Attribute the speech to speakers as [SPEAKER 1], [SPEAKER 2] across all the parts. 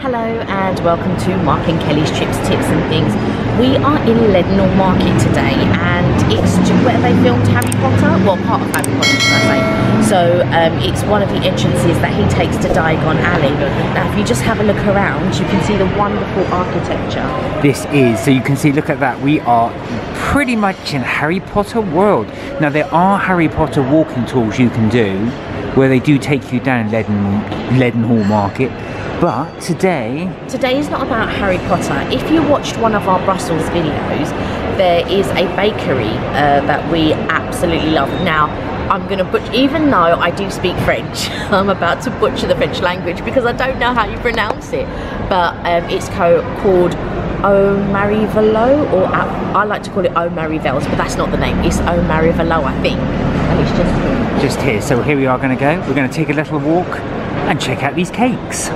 [SPEAKER 1] Hello and welcome to Mark and Kelly's Chips, Tips and Things. We are in Leadenhall Market today and it's where they filmed Harry Potter, well part of Harry Potter should I say. So it's one of the entrances that he takes to Diagon Alley. Now if you just have a look around you can see the wonderful architecture.
[SPEAKER 2] This is, so you can see, look at that, we are pretty much in Harry Potter world. Now there are Harry Potter walking tours you can do where they do take you down Leadenhall Market. But today is not about Harry Potter. If you watched one of our Brussels videos, there is a bakery that we absolutely love. Now, I'm going to butcher, even though I do speak French, I'm about to butcher the French language because I don't know how you pronounce it. But it's called Aux Merveilleux, or I like to call it Aux Merveilleux, but that's not the name. It's Aux Merveilleux, I think. And it's just here. Just here. So here we are going to go. We're going to take a little walk and check out these cakes.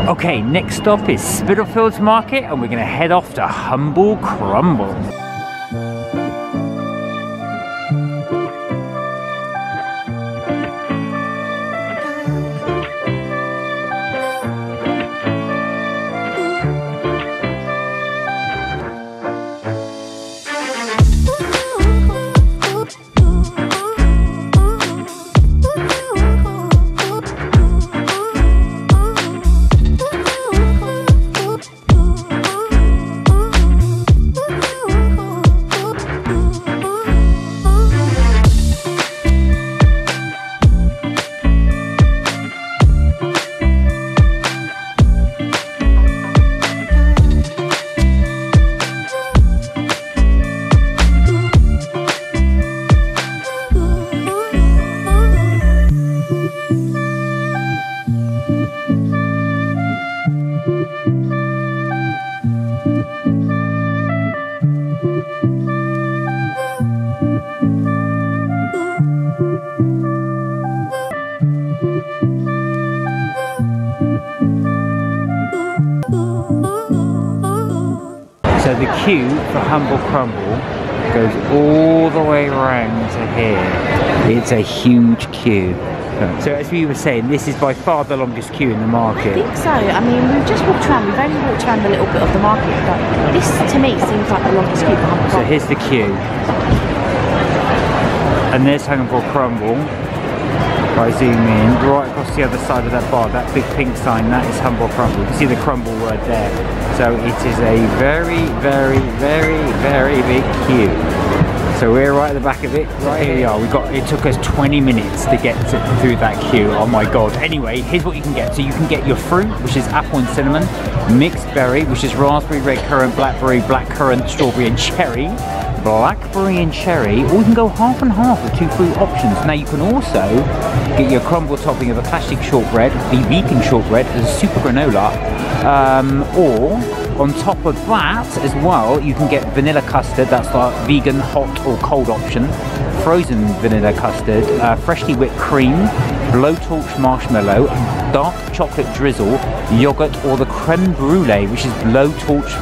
[SPEAKER 2] Okay, next stop is Spitalfields Market and we're going to head off to Humble Crumble. So the queue for Humble Crumble goes all the way around to here. It's a huge queue. So as we were saying, this is by far the longest queue in the market.
[SPEAKER 1] I think so. I mean, we've just walked around. We've only walked around a little bit of the market, but this to me seems like the longest queue for Humble Crumble.
[SPEAKER 2] So here's the queue. And there's Humble Crumble. If I zoom in, right across the other side of that bar, that big pink sign, that is Humble Crumble. You can see the crumble word there. So it is a very, very, very, very big queue. So we're right at the back of it. Right here we are. It took us 20 minutes to get through that queue. Oh my god. Anyway, here's what you can get. So you can get your fruit, which is apple and cinnamon, mixed berry, which is raspberry, red currant, blackberry, blackcurrant, strawberry and cherry. Blackberry and cherry, or you can go half and half with 2 fruit options. Now you can also get your crumble topping of a classic shortbread, the vegan shortbread, as a super granola, or on top of that as well you can get vanilla custard, that's the vegan hot or cold option, frozen vanilla custard, freshly whipped cream, blowtorch marshmallow, dark chocolate drizzle, yogurt, or the creme brulee, which is blowtorch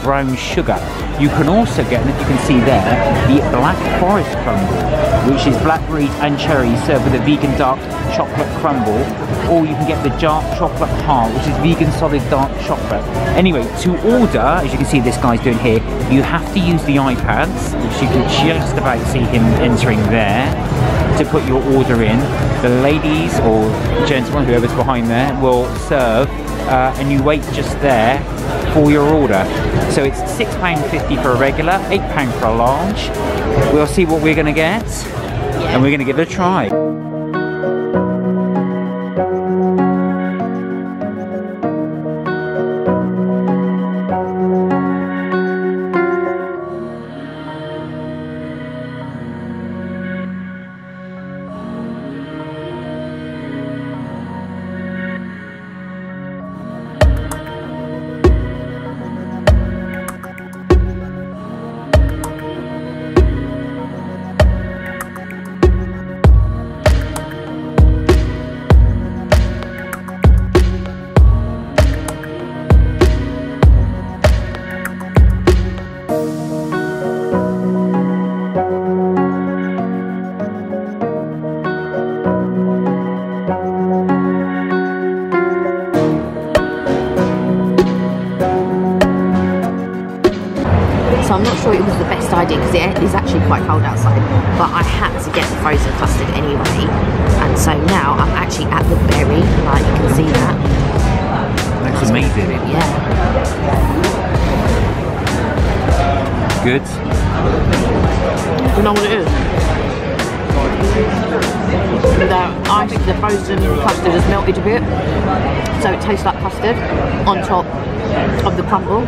[SPEAKER 2] brown sugar. You can also get, and you can see there, the black forest crumble, which is blackberries and cherries served with a vegan dark chocolate crumble, or you can get the dark chocolate heart, which is vegan solid dark chocolate. Anyway, to order, as you can see this guy's doing here, you have to use the iPads, which you can just about see him entering there, to put your order in. The ladies or gentlemen, whoever's behind there, will serve, and you wait just there for your order. So it's £6.50 for a regular, £8 for a large. We'll see what we're going to get, and we're going to give it a try.
[SPEAKER 1] So I'm not sure it was the best idea because it is actually quite cold outside, but I had to get the frozen custard anyway. And so now I'm actually at the berry, like you can see that.
[SPEAKER 2] That's amazing.
[SPEAKER 1] Yeah.
[SPEAKER 2] Good.
[SPEAKER 1] Do you know what it is? The ice, the frozen custard has melted a bit, so it tastes like custard on top of the crumble.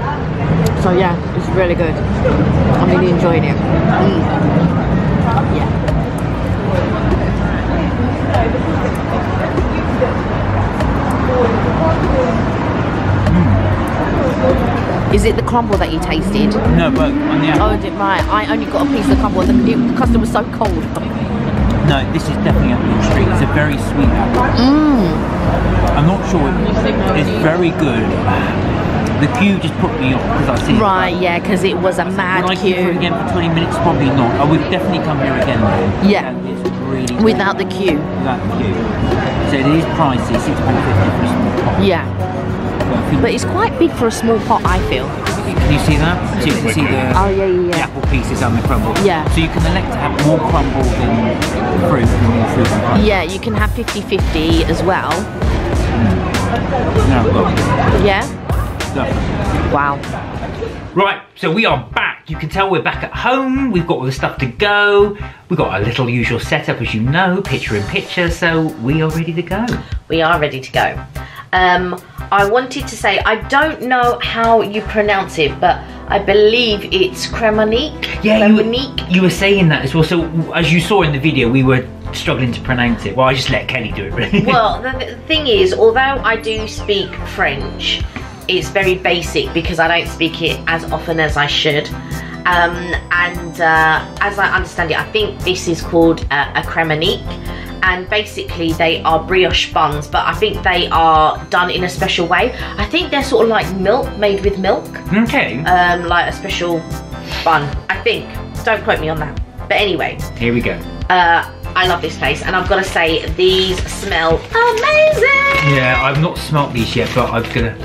[SPEAKER 1] So yeah, it's really good. I'm really enjoying it. Yeah. Is it the crumble that you tasted?
[SPEAKER 2] No, both. On the apple.
[SPEAKER 1] Oh, right. I only got a piece of the crumble. The custard was so cold.
[SPEAKER 2] No, this is definitely apple street. It's a very sweet apple. I'm not sure. It's very good. The queue just put me off because I've seen it.
[SPEAKER 1] Right, yeah, because it was a mad
[SPEAKER 2] Would I queue for it
[SPEAKER 1] queue.
[SPEAKER 2] again for 20 minutes? Probably not. I would definitely come here again though.
[SPEAKER 1] Yeah.
[SPEAKER 2] It's really
[SPEAKER 1] Without the queue.
[SPEAKER 2] without the queue. So it is pricey, £6.50 for a small pot.
[SPEAKER 1] Yeah. But it's quite big for a small pot, I feel.
[SPEAKER 2] Can you see that? So you can see the,
[SPEAKER 1] Oh, yeah,
[SPEAKER 2] the apple pieces and the crumble.
[SPEAKER 1] Yeah.
[SPEAKER 2] So you can elect to have more crumble than fruit and more fruit than crumble.
[SPEAKER 1] Yeah, you can have 50-50 as well.
[SPEAKER 2] No, look.
[SPEAKER 1] Yeah?
[SPEAKER 2] Look.
[SPEAKER 1] Wow.
[SPEAKER 2] Right, so we are back. You can tell we're back at home. We've got all the stuff to go. We've got our little usual setup, as you know, picture in picture. So we are ready to go.
[SPEAKER 1] We are ready to go. I wanted to say, I don't know how you pronounce it, but I believe it's cramiques.
[SPEAKER 2] Yeah, you were saying that as well. So as you saw in the video, we were struggling to pronounce it. Well, I just let Kelly do it, really.
[SPEAKER 1] Well, the thing is, although I do speak French, it's very basic because I don't speak it as often as I should. As I understand it, I think this is called a cramique. And basically they are brioche buns, but I think they are done in a special way. I think they're sort of like milk, made with milk.
[SPEAKER 2] Okay.
[SPEAKER 1] Like a special bun, I think. Don't quote me on that. But anyway.
[SPEAKER 2] Here we go.
[SPEAKER 1] I love this place, and I've got to say, these smell amazing!
[SPEAKER 2] Yeah, I've not smelt these yet, but I'm gonna...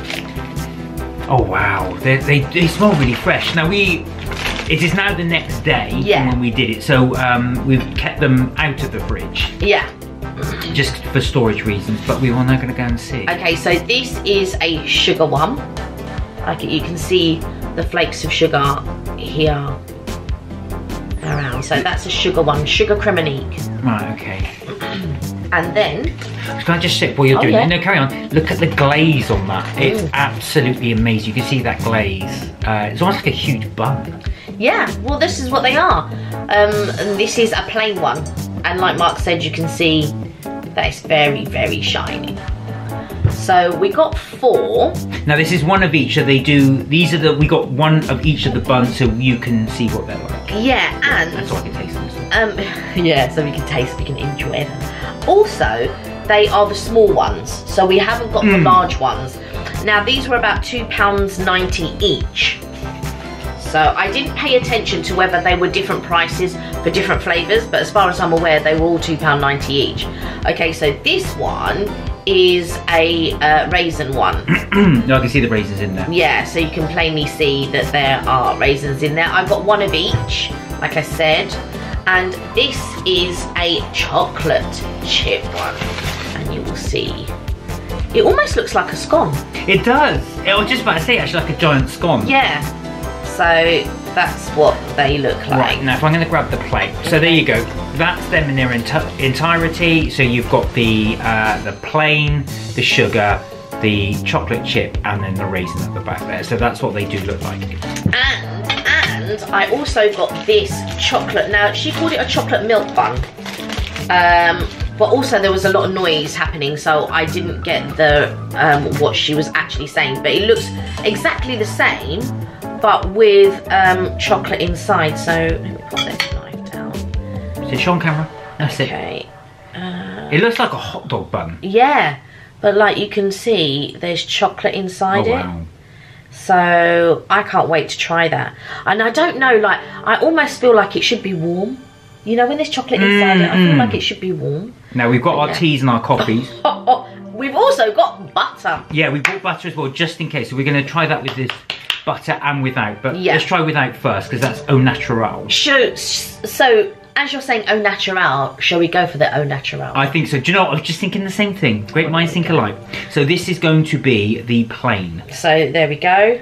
[SPEAKER 2] Oh wow, they smell really fresh. Now it is now the next day from when we did it, so we've kept them out of the fridge.
[SPEAKER 1] Yeah.
[SPEAKER 2] Just for storage reasons, but we are now going to go and see.
[SPEAKER 1] Okay, so this is a sugar one. Like you can see the flakes of sugar here around. So that's a sugar one, sugar cramique.
[SPEAKER 2] Right, okay.
[SPEAKER 1] And then...
[SPEAKER 2] Can I just check what you're doing?
[SPEAKER 1] Yeah.
[SPEAKER 2] No, carry on. Look at the glaze on that. It's absolutely amazing. You can see that glaze. It's almost like a huge bun.
[SPEAKER 1] Yeah, well this is what they are. And this is a plain one. And like Mark said, you can see that it's very, very shiny. So we got 4.
[SPEAKER 2] Now this is one of each, so they do, we got one of each of the buns so you can see what they're like.
[SPEAKER 1] Yeah, and...
[SPEAKER 2] That's so I can taste them.
[SPEAKER 1] Yeah, so we can taste, we can enjoy them. Also, they are the small ones, so we haven't got the large ones. Now these were about £2.90 each. So I didn't pay attention to whether they were different prices for different flavours, but as far as I'm aware, they were all £2.90 each. Okay, so this one is a raisin one.
[SPEAKER 2] No, I can see the raisins in there.
[SPEAKER 1] Yeah, so you can plainly see that there are raisins in there. I've got one of each, like I said. And this is a chocolate chip one. And you will see, it almost looks like a scone.
[SPEAKER 2] It does. I was just about to say, actually, like a giant scone.
[SPEAKER 1] Yeah. So that's what they look like.
[SPEAKER 2] Right, now if I'm going to grab the plate. So there you go. That's them in their entirety. So you've got the plain, the sugar, the chocolate chip, and then the raisin at the back there. So that's what they do look like.
[SPEAKER 1] And I also got this chocolate. Now, she called it a chocolate milk bun. But also there was a lot of noise happening, so I didn't get the what she was actually saying. But it looks exactly the same, but with chocolate inside. So let me put this knife down.
[SPEAKER 2] Is it on camera? That's
[SPEAKER 1] okay.
[SPEAKER 2] It looks like a hot dog bun.
[SPEAKER 1] Yeah, but like you can see, there's chocolate inside it.
[SPEAKER 2] Wow.
[SPEAKER 1] So I can't wait to try that. And I don't know, like I almost feel like it should be warm. You know, when there's chocolate inside it, I feel like it should be warm.
[SPEAKER 2] Now we've got our teas and our coffees.
[SPEAKER 1] We've also got butter.
[SPEAKER 2] Yeah, we bought butter as well, just in case. So we're going to try that with this butter and without. But let's try without first, because that's au naturel.
[SPEAKER 1] So, as you're saying au naturel, shall we go for the au naturel?
[SPEAKER 2] I think so. Do you know what? I was just thinking the same thing. Great minds think alike. So this is going to be the plain.
[SPEAKER 1] So there we go.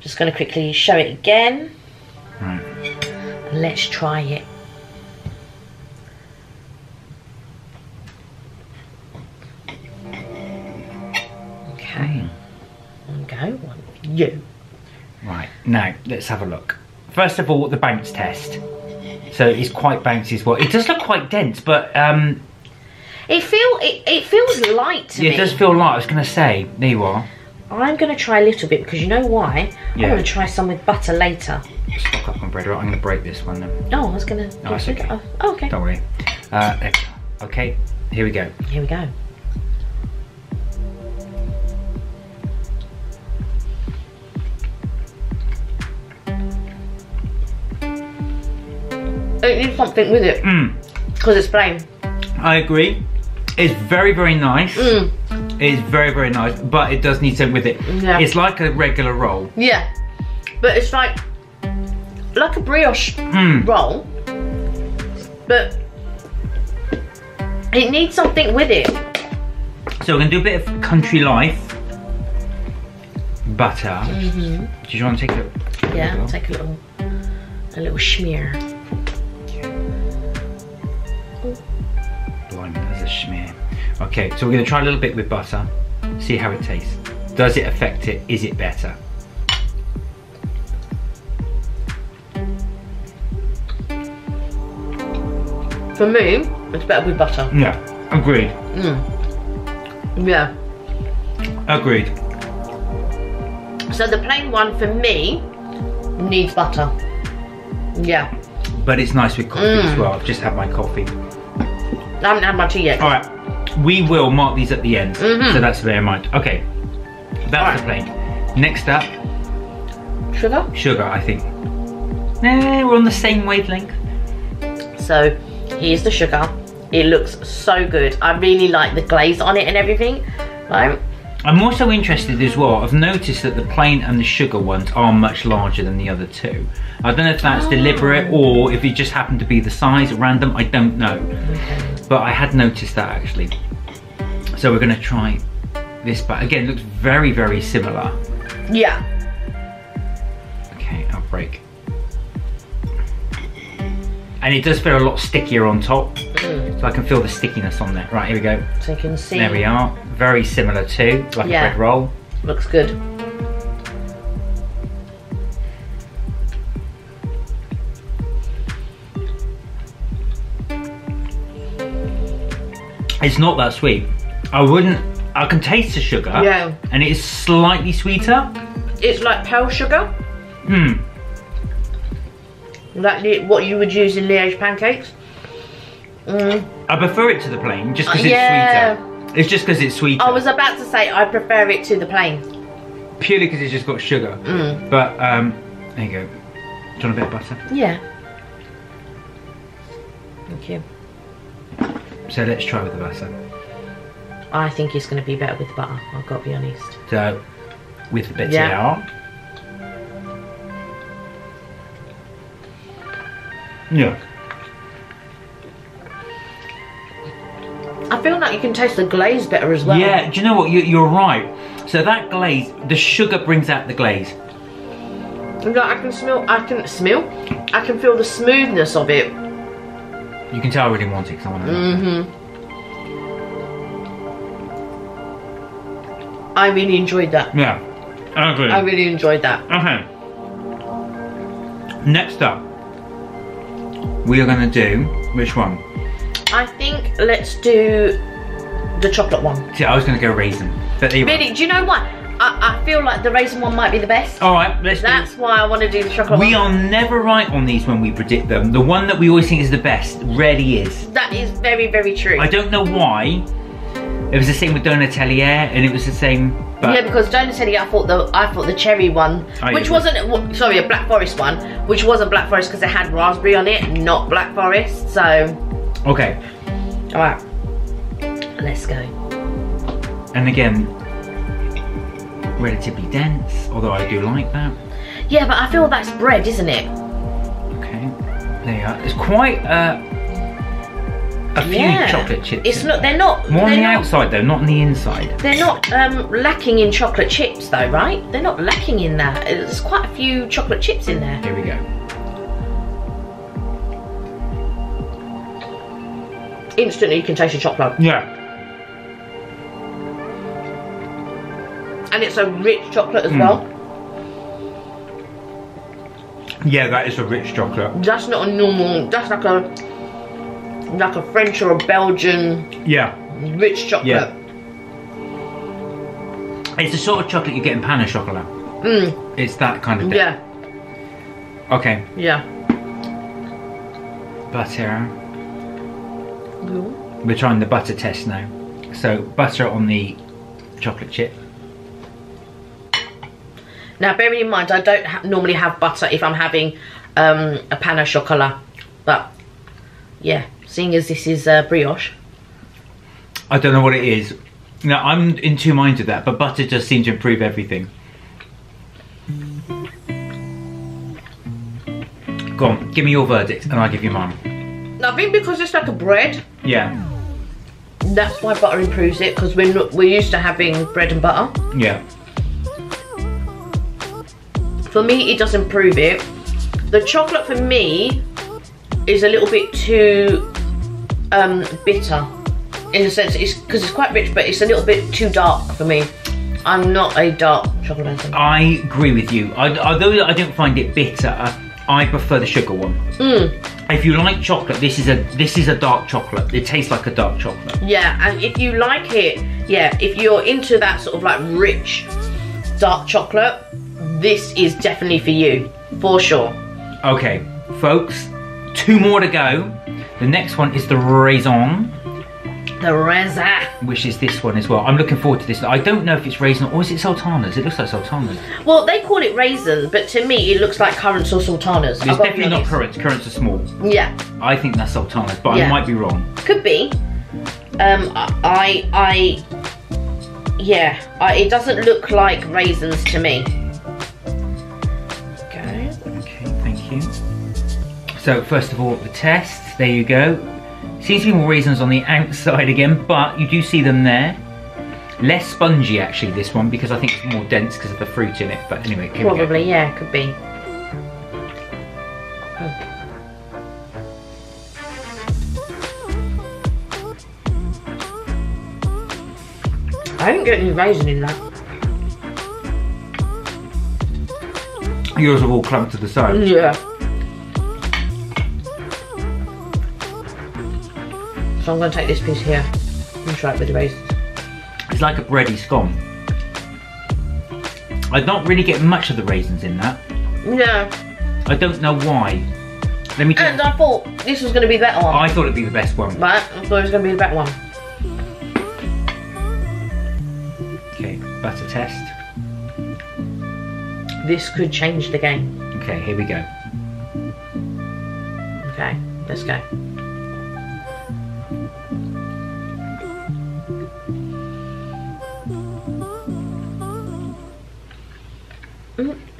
[SPEAKER 1] Just going to quickly show it again.
[SPEAKER 2] Right.
[SPEAKER 1] Let's try it. Okay. Go on. You.
[SPEAKER 2] Right. Now let's have a look. First of all, the bounce test. So it's quite bouncy as well. It does look quite dense, but
[SPEAKER 1] it feels light to me.
[SPEAKER 2] It does feel light. I was going to say. There you are.
[SPEAKER 1] I'm going to try a little bit because you know why? I'm going to try some with butter later.
[SPEAKER 2] Stock up my bread. Right, I'm going to break this one then.
[SPEAKER 1] Oh, I was going to.
[SPEAKER 2] No, that's okay.
[SPEAKER 1] Oh, okay.
[SPEAKER 2] Don't worry. Okay. Here we go.
[SPEAKER 1] Here we go. It needs something with it because it's plain.
[SPEAKER 2] I agree. It's very, very nice. It is very, very nice, but it does need something with it.
[SPEAKER 1] Yeah.
[SPEAKER 2] It's like a regular roll.
[SPEAKER 1] Yeah, but it's like a brioche roll, but it needs something with it.
[SPEAKER 2] So we're gonna do a bit of country life butter. Do you want to take a?
[SPEAKER 1] Yeah, I'll take a little smear.
[SPEAKER 2] Blimey, there's a smear. Okay, so we're going to try a little bit with butter, see how it tastes. Does it affect it? Is it better?
[SPEAKER 1] For me, it's better with butter.
[SPEAKER 2] Yeah, agreed.
[SPEAKER 1] Yeah.
[SPEAKER 2] Agreed.
[SPEAKER 1] So the plain one for me needs butter. Yeah.
[SPEAKER 2] But it's nice with coffee as well. I've just had my coffee.
[SPEAKER 1] I haven't had my tea yet.
[SPEAKER 2] Alright, we will mark these at the end. So that's to bear in mind. Okay, that's the plain. Next up,
[SPEAKER 1] sugar?
[SPEAKER 2] Sugar, I think. We're on the same wavelength.
[SPEAKER 1] So, here's the sugar. It looks so good. I really like the glaze on it and everything. Right?
[SPEAKER 2] I'm also interested as well. I've noticed that the plain and the sugar ones are much larger than the other two. I don't know if that's deliberate or if it just happened to be the size at random. I don't know.
[SPEAKER 1] Okay.
[SPEAKER 2] But I had noticed that actually. So we're going to try this, but again, it looks very, very similar.
[SPEAKER 1] Yeah.
[SPEAKER 2] Okay, I'll break. And it does feel a lot stickier on top. So I can feel the stickiness on there. Right, here we go.
[SPEAKER 1] So you can see.
[SPEAKER 2] There we are. Very similar to like a bread roll.
[SPEAKER 1] Looks good.
[SPEAKER 2] It's not that sweet. I can taste the sugar.
[SPEAKER 1] Yeah.
[SPEAKER 2] And it is slightly sweeter.
[SPEAKER 1] It's like pale sugar. Like what you would use in Liège pancakes.
[SPEAKER 2] I prefer it to the plain just because
[SPEAKER 1] yeah.
[SPEAKER 2] it's sweeter. It's just because it's sweeter.
[SPEAKER 1] I was about to say I prefer it to the plain.
[SPEAKER 2] Purely because it's just got sugar. But there you go. Do you want a bit of butter?
[SPEAKER 1] Yeah. Thank you.
[SPEAKER 2] So let's try with the butter.
[SPEAKER 1] I think it's going to be better with the butter, I've got to be honest.
[SPEAKER 2] So, with the butter. Yeah.
[SPEAKER 1] I feel like you can taste the glaze better as well.
[SPEAKER 2] Yeah, do you know what? You're right. So that glaze, the sugar brings out the glaze.
[SPEAKER 1] Like I can feel the smoothness of it.
[SPEAKER 2] You can tell I really want it because I want it.
[SPEAKER 1] I really enjoyed that.
[SPEAKER 2] Yeah, I agree.
[SPEAKER 1] I really enjoyed that.
[SPEAKER 2] Okay. Next up, we are going to do, which one?
[SPEAKER 1] I think let's do the chocolate one.
[SPEAKER 2] See, I was going to go raisin. But
[SPEAKER 1] really, do you know what? I feel like the raisin one might be the best.
[SPEAKER 2] Alright,
[SPEAKER 1] That's why I want to do the chocolate one.
[SPEAKER 2] We are never right on these when we predict them. The one that we always think is the best rarely is.
[SPEAKER 1] That is very, very true.
[SPEAKER 2] I don't know why. It was the same with Donatelier, and it was the same. But
[SPEAKER 1] yeah, because Donatelier, I thought the cherry one, which wasn't, sorry, a Black Forest one, which wasn't Black Forest because it had raspberry on it, not Black Forest. So.
[SPEAKER 2] Okay.
[SPEAKER 1] All right. Let's go.
[SPEAKER 2] And again, relatively dense, although I do like that.
[SPEAKER 1] Yeah, but I feel that's bread, isn't it?
[SPEAKER 2] Okay. There you are. It's quite a few chocolate chips.
[SPEAKER 1] It's not. They're not.
[SPEAKER 2] More on the outside though, not on the inside.
[SPEAKER 1] They're not lacking in chocolate chips though, right? They're not lacking in that. There's quite a few chocolate chips in there.
[SPEAKER 2] Here we go.
[SPEAKER 1] Instantly, you can taste the chocolate.
[SPEAKER 2] Yeah.
[SPEAKER 1] And it's a rich chocolate as well.
[SPEAKER 2] Yeah, that is a rich chocolate.
[SPEAKER 1] That's not a normal. That's like a French or a Belgian.
[SPEAKER 2] Yeah.
[SPEAKER 1] Rich chocolate.
[SPEAKER 2] Yeah. It's the sort of chocolate you get in pain au chocolat. It's that kind of thing.
[SPEAKER 1] Yeah.
[SPEAKER 2] Okay.
[SPEAKER 1] Yeah.
[SPEAKER 2] Butter. We're trying the butter test now. So butter on the chocolate chip.
[SPEAKER 1] Now, bearing in mind, I don't normally have butter if I'm having a pain au chocolat. But, yeah, seeing as this is brioche.
[SPEAKER 2] I don't know what it is. No, I'm in two minds with that, but butter does seem to improve everything. Go on, give me your verdict and I'll give you mine.
[SPEAKER 1] I think because it's like a bread.
[SPEAKER 2] Yeah.
[SPEAKER 1] That's why butter improves it, because we're used to having bread and butter.
[SPEAKER 2] Yeah.
[SPEAKER 1] For me, it does improve it. The chocolate for me is a little bit too bitter, in the sense because it's quite rich, but it's a little bit too dark for me. I'm not a dark chocolate person.
[SPEAKER 2] I agree with you. Although I don't find it bitter, I prefer the sugar one. If you like chocolate, this is a dark chocolate. It tastes like a dark chocolate.
[SPEAKER 1] Yeah, and if you like it, yeah, if you're into that sort of like rich dark chocolate, this is definitely for you, for sure.
[SPEAKER 2] Okay, folks, 2 more to go. The next one is the raisin.
[SPEAKER 1] The raisin.
[SPEAKER 2] Which is this one as well. I'm looking forward to this. I don't know if it's raisin or is it sultanas? It looks like sultanas.
[SPEAKER 1] Well, they call it raisin, but to me it looks like currants or sultanas.
[SPEAKER 2] It's definitely not currants. Currants are small.
[SPEAKER 1] Yeah.
[SPEAKER 2] I think that's sultanas, but I might be wrong.
[SPEAKER 1] Could be. It doesn't look like raisins to me.
[SPEAKER 2] Okay, thank you. So first of all, the test. There you go. Seems to be more raisins on the outside again, but you do see them there. Less spongy actually, this one, because I think it's more dense because of the fruit in it. But anyway, here
[SPEAKER 1] probably,
[SPEAKER 2] we go.
[SPEAKER 1] Yeah, could be. I didn't get any raisin in that.
[SPEAKER 2] Yours have all clumped to the side.
[SPEAKER 1] Yeah. So I'm going to take this piece here and try it with the raisins.
[SPEAKER 2] It's like a bready scone. I don't really get much of the raisins in that.
[SPEAKER 1] Yeah.
[SPEAKER 2] I don't know why. Let me just...
[SPEAKER 1] And I thought this was going to be the better one.
[SPEAKER 2] I thought it'd be the best one.
[SPEAKER 1] Right, I thought it was going to be the better one.
[SPEAKER 2] Okay, butter test.
[SPEAKER 1] This could change the game.
[SPEAKER 2] Okay, here we go.
[SPEAKER 1] Okay, let's go.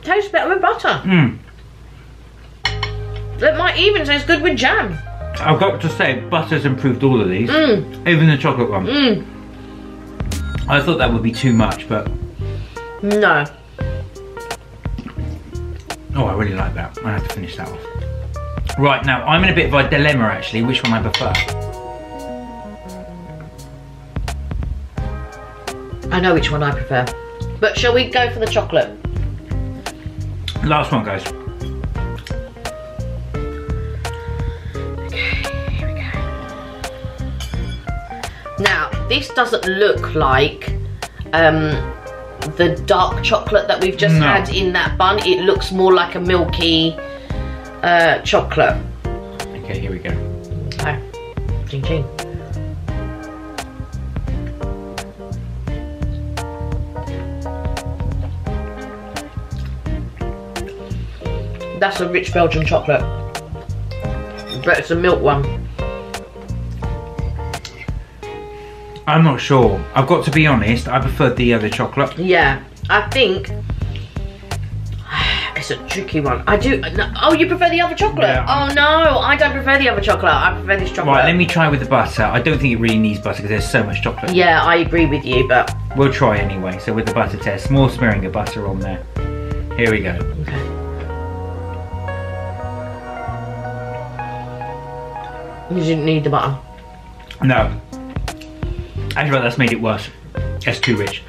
[SPEAKER 1] Tastes better with butter. It might even taste good with jam.
[SPEAKER 2] I've got to say, butter's improved all of these. Even the chocolate one. I thought that would be too much, but...
[SPEAKER 1] No.
[SPEAKER 2] Oh, I really like that. I have to finish that off. Right, now, I'm in a bit of a dilemma, actually, which one I prefer.
[SPEAKER 1] I know which one I prefer. But shall we go for the chocolate?
[SPEAKER 2] Last one, guys.
[SPEAKER 1] Okay, here we go. Now, this doesn't look like the dark chocolate that we've just had in that bun. It looks more like a milky chocolate.
[SPEAKER 2] Okay, here we go.
[SPEAKER 1] Okay. Ching ching. That's a rich Belgian chocolate, but it's a milk one.
[SPEAKER 2] I'm not sure. I've got to be honest, I preferred the other chocolate.
[SPEAKER 1] Yeah, I think it's a tricky one. I do. No, oh, you prefer the other chocolate?
[SPEAKER 2] Yeah,
[SPEAKER 1] oh no, I don't prefer the other chocolate. I prefer this chocolate.
[SPEAKER 2] Right, let me try with the butter. I don't think it really needs butter because there's so much chocolate.
[SPEAKER 1] Yeah, I agree with you, but
[SPEAKER 2] we'll try anyway. So with the butter test, more smearing of butter on there. Here we go.
[SPEAKER 1] Okay. You didn't need the butter.
[SPEAKER 2] No. Actually, that's made it worse. It's too rich.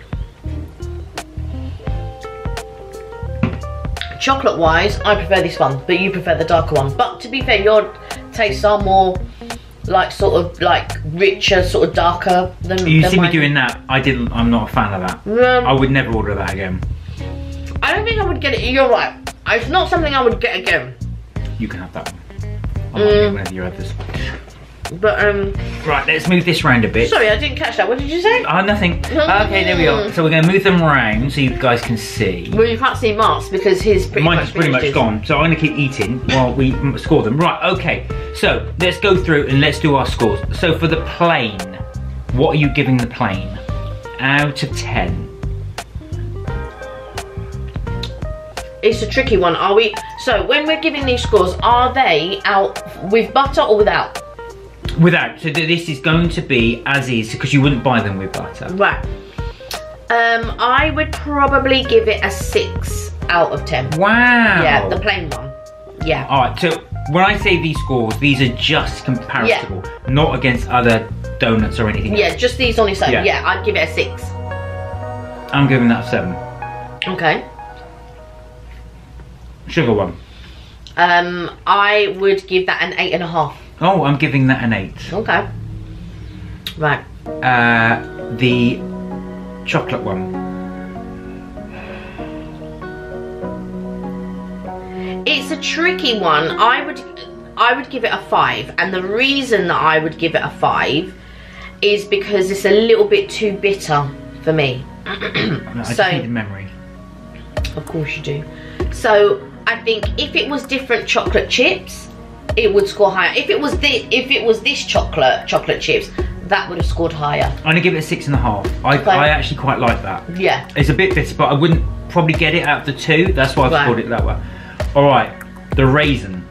[SPEAKER 1] Chocolate wise, I prefer this one, but you prefer the darker one. But to be fair, your tastes are more like sort of like richer, sort of darker than
[SPEAKER 2] You see me
[SPEAKER 1] mine.
[SPEAKER 2] doing that? I'm not a fan of that. I would never order that again.
[SPEAKER 1] I don't think I would get it. You're right. It's not something I would get again.
[SPEAKER 2] You can have that one. I might get one of your others.
[SPEAKER 1] But
[SPEAKER 2] Right, let's move this round a bit.
[SPEAKER 1] sorry, I didn't catch that. What did you say?
[SPEAKER 2] Oh, nothing. Okay, there we are. So we're going to move them around so you guys can see.
[SPEAKER 1] Well, you can't see Mark's because his
[SPEAKER 2] Mine's pretty much gone, so I'm going to keep eating while we score them. Right, okay. So let's go through and let's do our scores. So for the plain, what are you giving the plain? Out of 10.
[SPEAKER 1] It's a tricky one. Are we? So when we're giving these scores, are they out with butter or without?
[SPEAKER 2] Without. So this is going to be as is because you wouldn't buy them with butter.
[SPEAKER 1] Right. I would probably give it a 6 out of 10.
[SPEAKER 2] Wow.
[SPEAKER 1] Yeah, the plain one. Yeah.
[SPEAKER 2] Alright, so when I say these scores, these are just comparable, not against other donuts or anything
[SPEAKER 1] Yeah,
[SPEAKER 2] else.
[SPEAKER 1] just these on its own.
[SPEAKER 2] Yeah.
[SPEAKER 1] Yeah, I'd give it a 6.
[SPEAKER 2] I'm giving that a 7.
[SPEAKER 1] Okay.
[SPEAKER 2] Sugar one.
[SPEAKER 1] I would give that an 8.5.
[SPEAKER 2] Oh, I'm giving that an 8.
[SPEAKER 1] Okay. Right.
[SPEAKER 2] The chocolate one.
[SPEAKER 1] It's a tricky one. I would give it a 5, and the reason that I would give it a 5 is because it's a little bit too bitter for me.
[SPEAKER 2] I just need the memory.
[SPEAKER 1] Of course you do. So I think if it was different chocolate chips, it would score higher. If it was this chocolate chips, that would have scored higher.
[SPEAKER 2] I'm gonna give it a 6.5. I actually quite like that.
[SPEAKER 1] Yeah.
[SPEAKER 2] It's a bit bitter, but I wouldn't probably get it out of the 2. That's why I've scored it that way. All right, the raisin.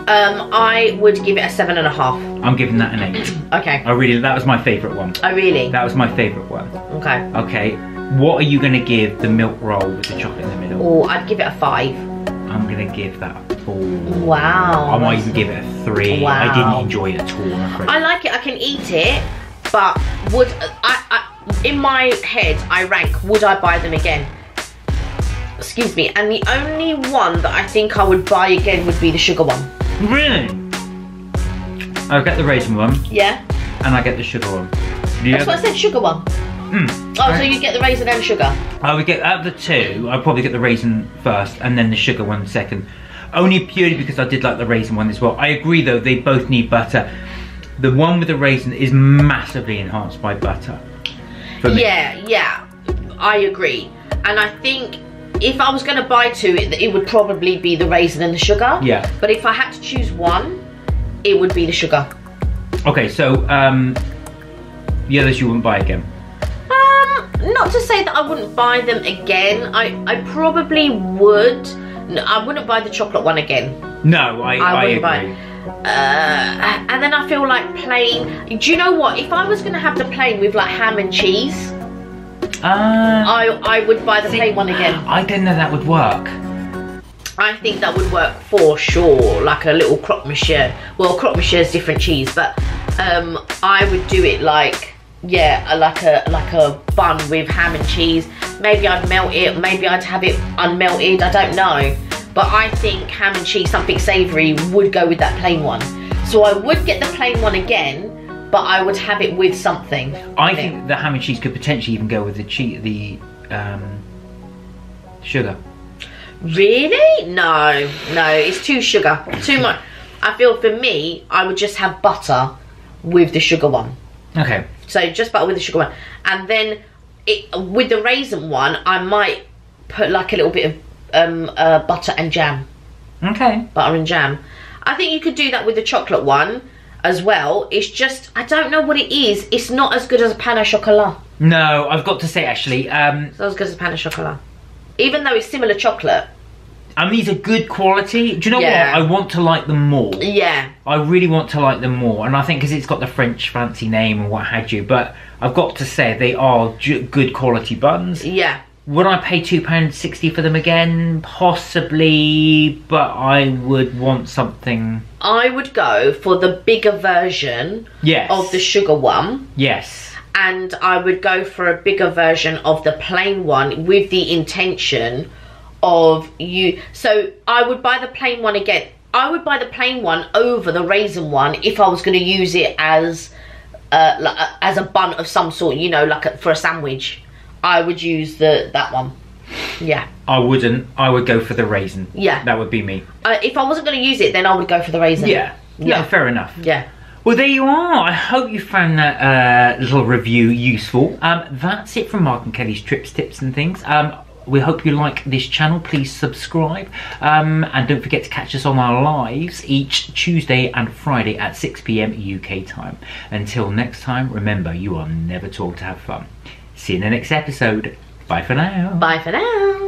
[SPEAKER 1] I would give it a 7.5.
[SPEAKER 2] I'm giving that an 8.
[SPEAKER 1] Okay.
[SPEAKER 2] That was my favourite one.
[SPEAKER 1] Oh really?
[SPEAKER 2] That was my favourite one.
[SPEAKER 1] Okay.
[SPEAKER 2] Okay, what are you gonna give the milk roll with the chocolate in the middle?
[SPEAKER 1] Oh, I'd give it a 5.
[SPEAKER 2] I'm gonna give that a 4.
[SPEAKER 1] Wow.
[SPEAKER 2] I might even give it a 3.
[SPEAKER 1] Wow.
[SPEAKER 2] I didn't enjoy it at all, I'm afraid.
[SPEAKER 1] I like it. I can eat it, but would I in my head I rank, would I buy them again? Excuse me. And the only one that I think I would buy again would be the sugar one.
[SPEAKER 2] Really? I'll get the raisin one.
[SPEAKER 1] Yeah.
[SPEAKER 2] And I get the sugar one.
[SPEAKER 1] That's what I said, sugar one. Oh, so you get the raisin and sugar?
[SPEAKER 2] I would get, out of the 2, I'd probably get the raisin first and then the sugar one second. only purely because I did like the raisin one as well. I agree though, they both need butter. The one with the raisin is massively enhanced by butter. For me.
[SPEAKER 1] Yeah, I agree. And I think if I was going to buy two, it would probably be the raisin and the sugar.
[SPEAKER 2] Yeah.
[SPEAKER 1] But if I had to choose one, it would be the sugar.
[SPEAKER 2] Okay, so the others you wouldn't buy again?
[SPEAKER 1] Not to say that I wouldn't buy them again. I probably would. No, I wouldn't buy the chocolate one again.
[SPEAKER 2] No, I
[SPEAKER 1] wouldn't
[SPEAKER 2] agree.
[SPEAKER 1] buy. And then I feel like plain. Do you know what? If I was going to have the plain with like ham and cheese, I would buy the plain one again.
[SPEAKER 2] I don't know that would work.
[SPEAKER 1] I think that would work for sure, like a little croque monsieur. Well, croque monsieur is different cheese, but I would do it like, yeah, like a bun with ham and cheese. Maybe I'd melt it, maybe I'd have it unmelted, I don't know. But I think ham and cheese, something savoury, would go with that plain one. So I would get the plain one again, but I would have it with something.
[SPEAKER 2] I think the ham and cheese could potentially even go with the sugar.
[SPEAKER 1] Really? No, it's too sugar, too much. I feel for me, I would just have butter with the sugar one.
[SPEAKER 2] Okay.
[SPEAKER 1] So just butter with the sugar one. And then with the raisin one, I might put like a little bit of butter and jam.
[SPEAKER 2] Okay.
[SPEAKER 1] Butter and jam. I think you could do that with the chocolate one as well. It's just, I don't know what it is. It's not as good as a pain au chocolat.
[SPEAKER 2] No, I've got to say actually.
[SPEAKER 1] It's not as good as a pain au chocolat. Even though it's similar chocolate.
[SPEAKER 2] And these are good quality. Do you know what?
[SPEAKER 1] Yeah.
[SPEAKER 2] I want to like them more.
[SPEAKER 1] Yeah.
[SPEAKER 2] I really want to like them more. And I think because it's got the French fancy name and what have you. But I've got to say, they are good quality buns.
[SPEAKER 1] Yeah.
[SPEAKER 2] Would I pay £2.60 for them again? Possibly. But I would want something...
[SPEAKER 1] I would go for the bigger version of the sugar one.
[SPEAKER 2] Yes.
[SPEAKER 1] And I would go for a bigger version of the plain one with the intention of you. So I would buy the plain one again. I would buy the plain one over the raisin one if I was going to use it as a bun of some sort, you know, like for a sandwich. I would use that one. Yeah.
[SPEAKER 2] I wouldn't. I would go for the raisin.
[SPEAKER 1] Yeah.
[SPEAKER 2] That would be me.
[SPEAKER 1] If I wasn't going to use it, then I would go for the raisin.
[SPEAKER 2] Yeah. Yeah, fair enough.
[SPEAKER 1] Yeah.
[SPEAKER 2] Well, there you are. I hope you found that little review useful. That's it from Mark and Kelly's Trips, Tips and Things. We hope you like this channel. Please subscribe. And don't forget to catch us on our lives each Tuesday and Friday at 6 PM UK time. Until next time, remember, you are never taught to have fun. See you in the next episode. Bye for now.
[SPEAKER 1] Bye for now.